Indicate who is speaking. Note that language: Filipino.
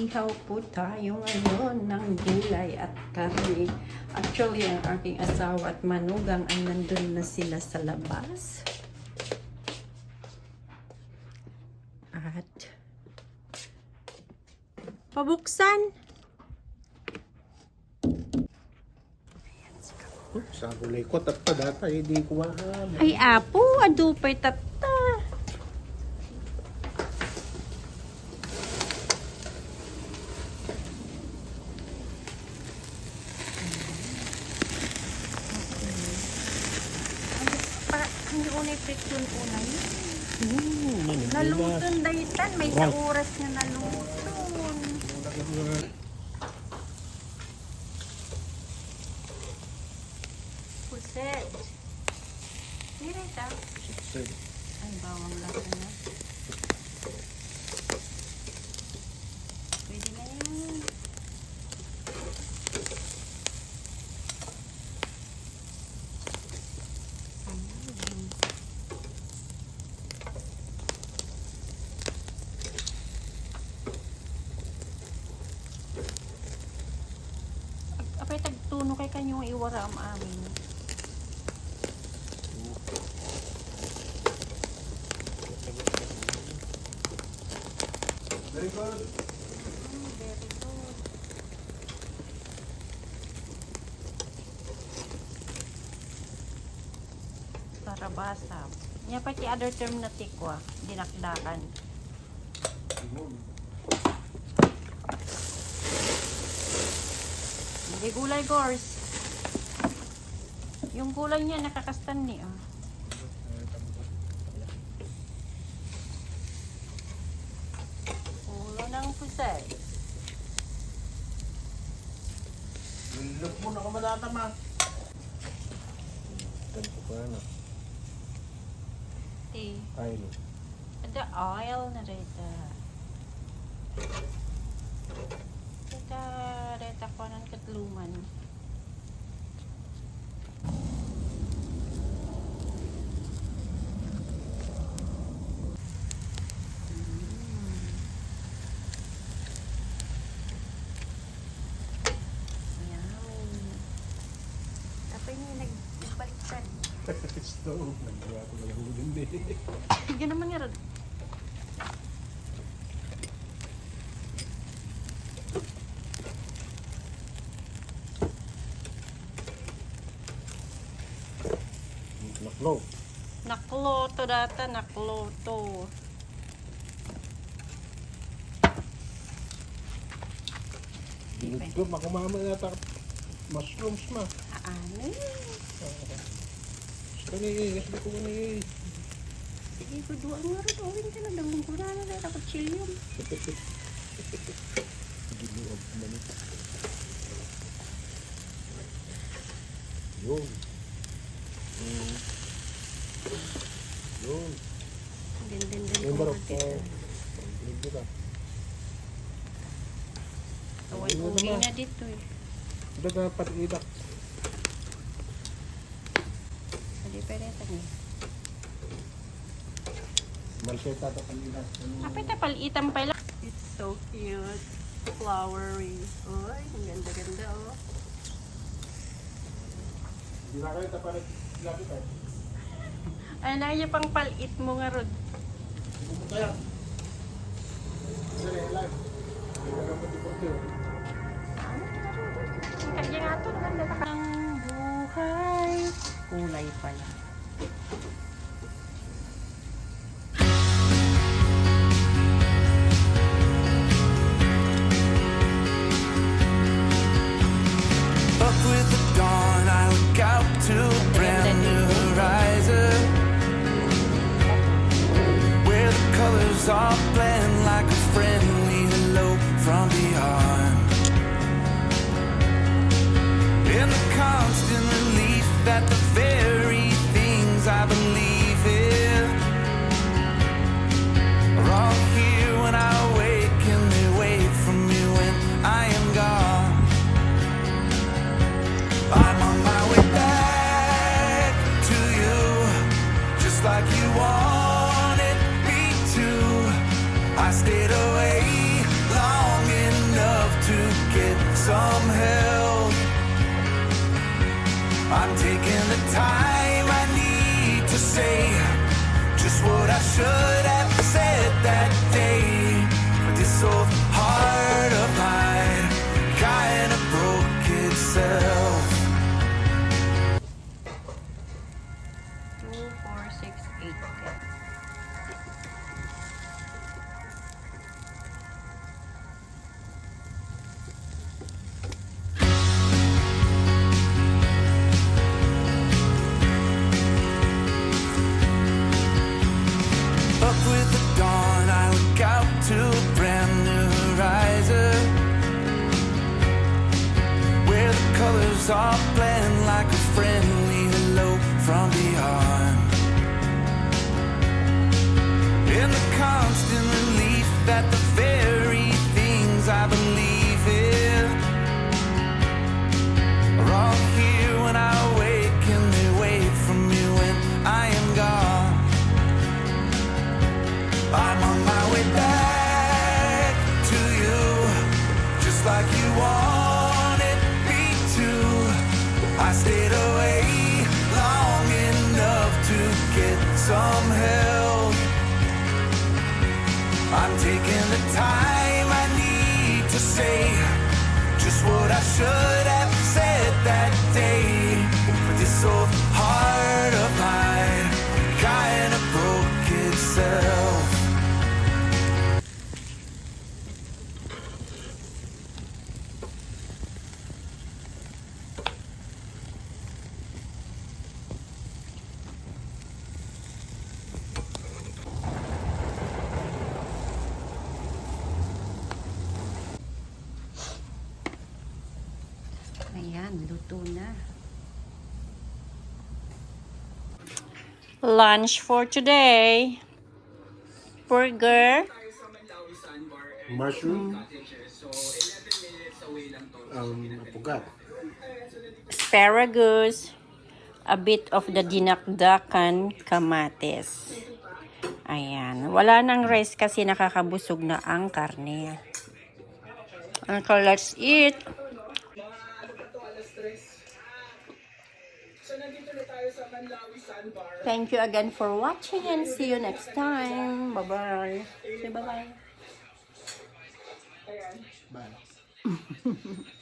Speaker 1: Mag-ihaw po tayo ngayon ng gulay at karne. Actually, ang aking asawa at manugang ay nandun na sila sa labas. At pabuksan.
Speaker 2: Sa gulay ko, tatta data, hindi ko mahal.
Speaker 1: Ay, apo, adupay tatta. Hindi unay friction unay. Nalutong dahitan, may sa oras na nalutong. Puset. Hindi ito. Ay, bawang lasa na. Pwede na yan. Apay tagtuno kay kanyong iwara ang amin.
Speaker 2: Very good.
Speaker 1: Very good. Sarabasa. Yan pa ti other term na tikwa. Dinakdakan. Hindi gulay gors. Yung gulay niya nakakastan ni oh. Ulo ng pusay.
Speaker 2: Look mo na kamalata ma. Tanto pa na. Ay, no.
Speaker 1: Ada oil na rita. Rita ko ng katluman. Nagbaliktad.
Speaker 2: Stove. Nagawa ko na lang din eh.
Speaker 1: Hindi naman nga rin.
Speaker 2: Naklo.
Speaker 1: Nakloto data, nakloto.
Speaker 2: Dinugtog, makumama yata mushrooms ma.
Speaker 1: Ano?
Speaker 2: Kani, yes ko ni.
Speaker 1: Sige ko doon nga rin. Owen ka na. Damong ko na na. Ako chilyum.
Speaker 2: Giluog man. Yun. Yun.
Speaker 1: Din.
Speaker 2: Yung barok ko. Hindi ka.
Speaker 1: Uwi na dito eh.
Speaker 2: Daga patidak.
Speaker 1: Hindi pa rin ito eh.
Speaker 2: Malseta to kanina.
Speaker 1: Kapit na palitan pala. It's so cute. Flowery. Uy, ang ganda-ganda oh.
Speaker 2: Hindi na kayo tapalit. Lapit tayo.
Speaker 1: Ay, naya pang palit mo nga Rod.
Speaker 2: Pupunta yan. Sali, live. Hindi ka dapat iporte.
Speaker 1: Kaya nga ito, naganda ka ng buhay. Kulay pala.
Speaker 3: Up with the dawn, I look out to a brand new horizon, where the colors all blend like a friendly hello from beyond. In the constant relief that the very things I believe in are all here when I wake, and they wait for me when I am gone. I'm on my way back to you, just like you wanted me to. I stayed away long enough some help. I'm taking the time I need to say just what I should have said that day. But this old heart of mine kinda broke itself.
Speaker 1: 2, 4, 6, 8, 10.
Speaker 3: Up with the dawn, I look out to a brand new horizon, where the colors all blend like a friendly hello from beyond. In the constant relief that the very things I believe in are all here when I wake, and they wait for me when I am gone. I'm on my way back to you, just like you wanted me to. I stayed away long enough to get some help. I'm taking the time I need to say just what I should have said that day. But this old heart of mine kinda broke itself.
Speaker 1: Ayan, luto na. Lunch for today. Burger.
Speaker 2: Mushroom. Pugat.
Speaker 1: Asparagus. A bit of the dinakdakan kamates. Ayan. Wala nang rice kasi nakakabusog na ang karne. So, let's eat. Thank you again for watching and see you next time. Bye-bye. Say bye-bye.
Speaker 2: Bye.